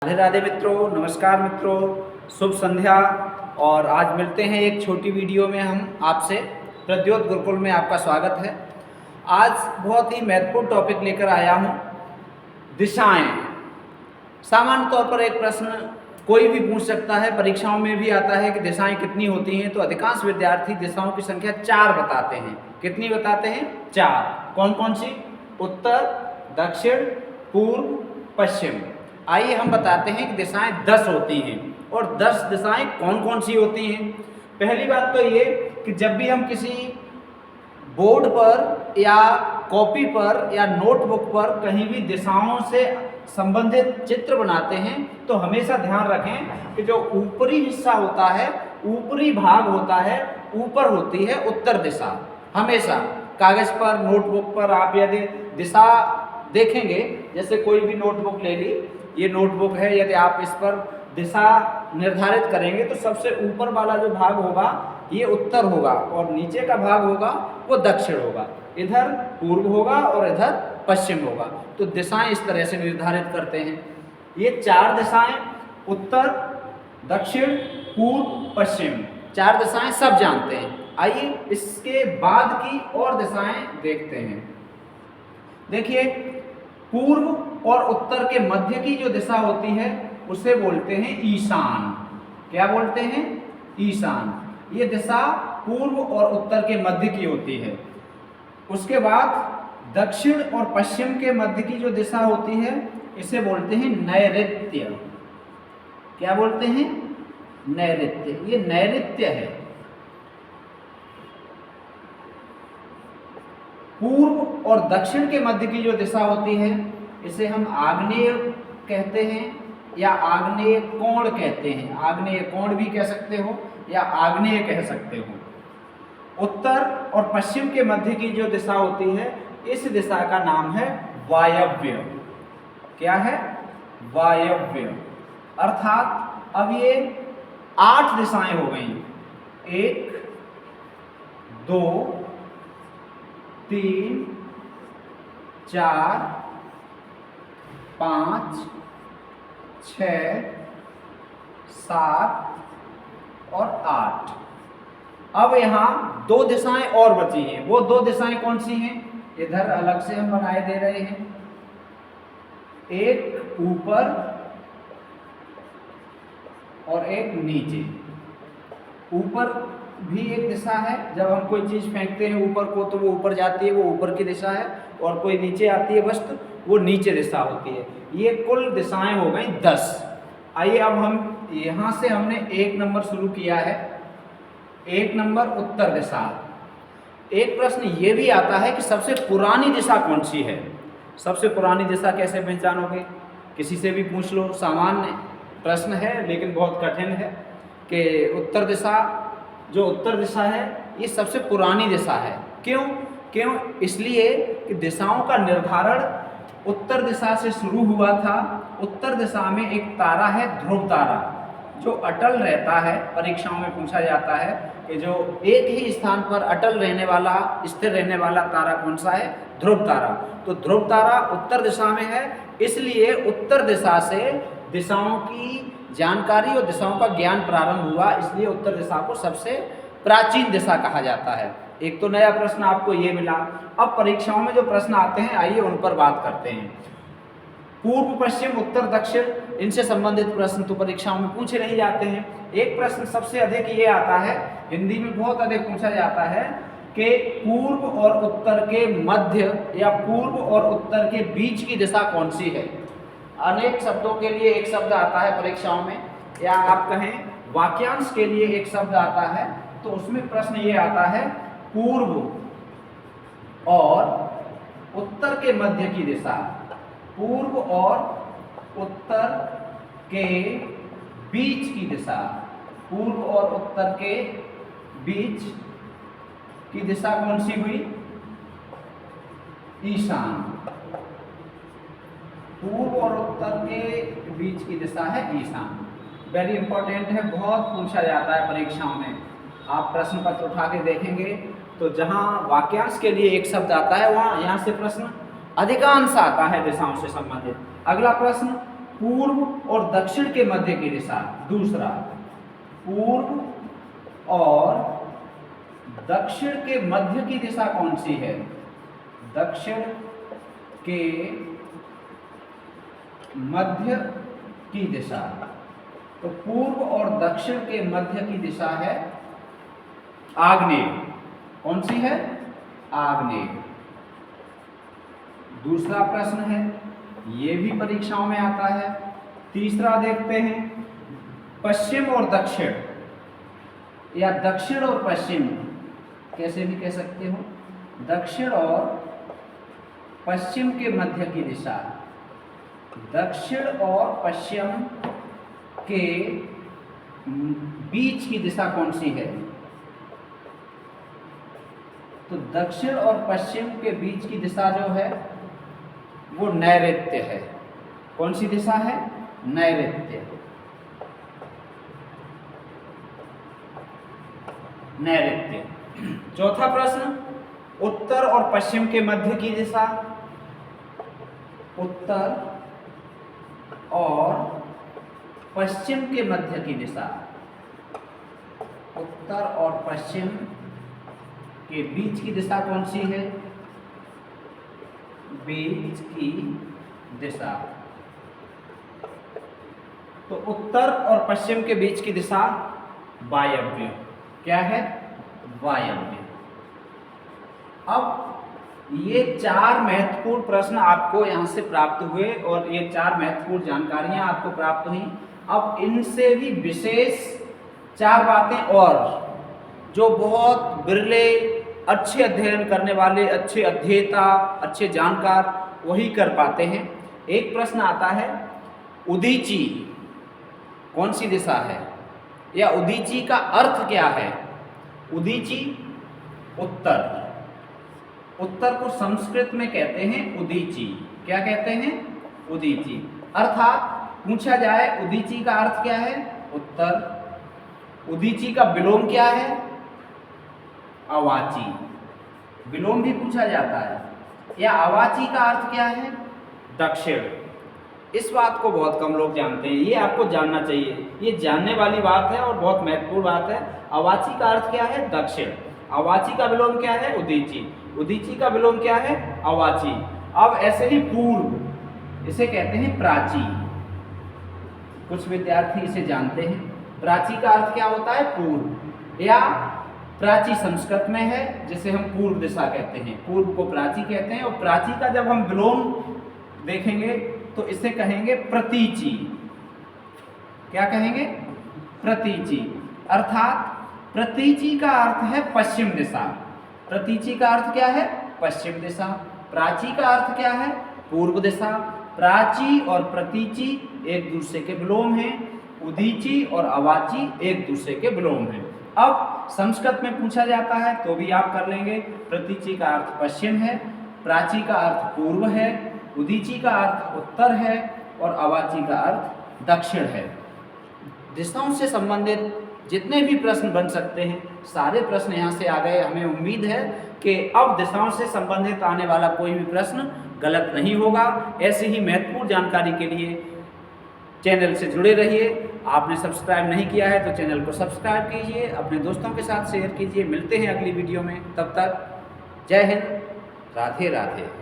राधे राधे मित्रों, नमस्कार मित्रों, शुभ संध्या। और आज मिलते हैं एक छोटी वीडियो में हम आपसे। प्रद्योत गुरुकुल में आपका स्वागत है। आज बहुत ही महत्वपूर्ण टॉपिक लेकर आया हूँ, दिशाएं। सामान्य तौर पर एक प्रश्न कोई भी पूछ सकता है, परीक्षाओं में भी आता है कि दिशाएं कितनी होती हैं। तो अधिकांश विद्यार्थी दिशाओं की संख्या 4 बताते हैं। कितनी बताते हैं? 4। कौन कौन सी? उत्तर, दक्षिण, पूर्व, पश्चिम। आइए हम बताते हैं कि दिशाएं 10 होती हैं। और 10 दिशाएं कौन कौन सी होती हैं? पहली बात तो ये कि जब भी हम किसी बोर्ड पर या कॉपी पर या नोटबुक पर कहीं भी दिशाओं से संबंधित चित्र बनाते हैं तो हमेशा ध्यान रखें कि जो ऊपरी हिस्सा होता है, ऊपरी भाग होता है, ऊपर होती है उत्तर दिशा। हमेशा कागज पर, नोटबुक पर आप यदि दिशा देखेंगे, जैसे कोई भी नोटबुक ले ली, ये नोटबुक है, यदि आप इस पर दिशा निर्धारित करेंगे तो सबसे ऊपर वाला जो भाग होगा ये उत्तर होगा और नीचे का भाग होगा वो दक्षिण होगा। इधर पूर्व होगा और इधर पश्चिम होगा। तो दिशाएं इस तरह से निर्धारित करते हैं। ये 4 दिशाएं, उत्तर, दक्षिण, पूर्व, पश्चिम, 4 दिशाएं सब जानते हैं। आइए इसके बाद की और दिशाएं देखते हैं। देखिए, पूर्व और उत्तर के मध्य की जो दिशा होती है उसे बोलते हैं ईशान। क्या बोलते हैं? ईशान। ये दिशा पूर्व और उत्तर के मध्य की होती है। उसके बाद दक्षिण और पश्चिम के मध्य की जो दिशा होती है इसे बोलते हैं नैऋत्य। क्या बोलते हैं? नैऋत्य। ये नैऋत्य है। पूर्व और दक्षिण के मध्य की जो दिशा होती है इसे हम आग्नेय कहते हैं या आग्नेय कोण कहते हैं। आग्नेय कोण भी कह सकते हो या आग्नेय कह सकते हो। उत्तर और पश्चिम के मध्य की जो दिशा होती है इस दिशा का नाम है वायव्य। क्या है? वायव्य। अर्थात अब ये 8 दिशाएं हो गई। 1, 2, 3, 4, 5, 6, 7 और 8। अब यहाँ 2 दिशाएं और बची हैं। वो 2 दिशाएं कौन सी हैं? इधर अलग से हम बनाए दे रहे हैं। एक ऊपर और एक नीचे। ऊपर भी एक दिशा है। जब हम कोई चीज फेंकते हैं ऊपर को तो वो ऊपर जाती है, वो ऊपर की दिशा है। और कोई नीचे आती है वस्तु, वो नीचे दिशा होती है। ये कुल दिशाएं हो गई 10। आइए अब हम यहाँ से हमने 1 नंबर शुरू किया है। 1 नंबर उत्तर दिशा। एक प्रश्न ये भी आता है कि सबसे पुरानी दिशा कौन सी है? सबसे पुरानी दिशा कैसे पहचानोगे? किसी से भी पूछ लो। सामान्य प्रश्न है लेकिन बहुत कठिन है कि उत्तर दिशा, जो उत्तर दिशा है ये सबसे पुरानी दिशा है। क्यों? इसलिए कि दिशाओं का निर्धारण उत्तर दिशा से शुरू हुआ था। उत्तर दिशा में एक तारा है, ध्रुव तारा, जो अटल रहता है। परीक्षाओं में पूछा जाता है कि जो एक ही स्थान पर अटल रहने वाला, स्थिर रहने वाला तारा कौन सा है? ध्रुव तारा। तो ध्रुव तारा उत्तर दिशा में है, इसलिए उत्तर दिशा से दिशाओं की जानकारी और दिशाओं का ज्ञान प्रारंभ हुआ। इसलिए उत्तर दिशा को सबसे प्राचीन दिशा कहा जाता है। एक तो नया प्रश्न आपको ये मिला। अब परीक्षाओं में जो प्रश्न आते हैं आइए उन पर बात करते हैं। पूर्व, पश्चिम, उत्तर, दक्षिण, इनसे संबंधित प्रश्न तो परीक्षाओं में पूछे नहीं जाते हैं। एक प्रश्न सबसे अधिक ये आता है, हिंदी में बहुत अधिक पूछा जाता है कि पूर्व और उत्तर के मध्य या पूर्व और उत्तर के बीच की दिशा कौन सी है? अनेक शब्दों के लिए एक शब्द आता है परीक्षाओं में, या आप कहें वाक्यांश के लिए एक शब्द आता है। तो उसमें प्रश्न ये आता है, पूर्व और उत्तर के मध्य की दिशा। पूर्व और उत्तर के बीच की दिशा। पूर्व और उत्तर के बीच की दिशा कौन सी हुई? ईशान। पूर्व और उत्तर के बीच की दिशा है ईशान। वेरी इंपॉर्टेंट है, बहुत पूछा जाता है परीक्षाओं में। आप प्रश्न पत्र उठा के देखेंगे तो जहाँ वाक्यांश के लिए एक शब्द आता है वहाँ यहाँ से प्रश्न अधिकांश आता है दिशाओं से संबंधित। अगला प्रश्न, पूर्व और दक्षिण के मध्य की दिशा। दूसरा, पूर्व और दक्षिण के मध्य की दिशा कौन सी है? दक्षिण के मध्य की दिशा। तो पूर्व और दक्षिण के मध्य की दिशा है आग्नेय। कौन सी है? आग्नेय। दूसरा प्रश्न है, ये भी परीक्षाओं में आता है। तीसरा देखते हैं, पश्चिम और दक्षिण या दक्षिण और पश्चिम, कैसे भी कह सकते हो, दक्षिण और पश्चिम के मध्य की दिशा। दक्षिण और पश्चिम के बीच की दिशा कौन सी है? तो दक्षिण और पश्चिम के बीच की दिशा जो है वो नैऋत्य है। कौन सी दिशा है? नैऋत्य। नैऋत्य। चौथा प्रश्न, उत्तर और पश्चिम के मध्य की दिशा। उत्तर और पश्चिम के मध्य की दिशा। उत्तर और पश्चिम के बीच की दिशा कौन सी है? बीच की दिशा। तो उत्तर और पश्चिम के बीच की दिशा वायव्य। क्या है? वायव्य। अब ये 4 महत्वपूर्ण प्रश्न आपको यहाँ से प्राप्त हुए और ये 4 महत्वपूर्ण जानकारियां आपको प्राप्त हुई। अब इनसे भी विशेष 4 बातें और जो बहुत बिरले अच्छे अध्ययन करने वाले, अच्छे अध्येता, अच्छे जानकार वही कर पाते हैं। एक प्रश्न आता है, उदीची कौन सी दिशा है, या उदीची का अर्थ क्या है? उदीची उत्तर। उत्तर को संस्कृत में कहते हैं उदीची। क्या कहते हैं? उदीची। अर्थात पूछा जाए उदीची का अर्थ क्या है? उत्तर। उदीची का विलोम क्या है? अवाची। विलोम भी पूछा जाता है। या अवाची का अर्थ क्या है? दक्षिण। इस बात को बहुत कम लोग जानते हैं, ये आपको जानना चाहिए। ये जानने वाली बात है और बहुत महत्वपूर्ण बात है। अवाची का अर्थ क्या है? दक्षिण। अवाची का विलोम क्या है? उदीची। उदीची का विलोम क्या है? अवाची। अब ऐसे ही पूर्व, इसे कहते हैं प्राची। कुछ विद्यार्थी इसे जानते हैं। प्राची का अर्थ क्या होता है? पूर्व। या प्राची संस्कृत में है, जिसे हम पूर्व दिशा कहते हैं। पूर्व को प्राची कहते हैं। और प्राची का जब हम विलोम देखेंगे तो इसे कहेंगे प्रतीची। क्या कहेंगे? प्रतीची। अर्थात प्रतीची का अर्थ है पश्चिम दिशा। प्रतीची का अर्थ क्या है? पश्चिम दिशा। प्राची का अर्थ क्या है? पूर्व दिशा। प्राची और प्रतीची एक दूसरे के विलोम हैं। उदीची और अवाची एक दूसरे के विलोम हैं। अब संस्कृत में पूछा जाता है तो भी आप कर लेंगे। प्रतीची का अर्थ पश्चिम है, प्राची का अर्थ पूर्व है, उदीची का अर्थ उत्तर है और अवाची का अर्थ दक्षिण है। दिशाओं से संबंधित जितने भी प्रश्न बन सकते हैं सारे प्रश्न यहाँ से आ गए। हमें उम्मीद है कि अब दिशाओं से संबंधित आने वाला कोई भी प्रश्न गलत नहीं होगा। ऐसी ही महत्वपूर्ण जानकारी के लिए चैनल से जुड़े रहिए। आपने सब्सक्राइब नहीं किया है तो चैनल को सब्सक्राइब कीजिए, अपने दोस्तों के साथ शेयर कीजिए। मिलते हैं अगली वीडियो में, तब तक जय हिंद, राधे राधे।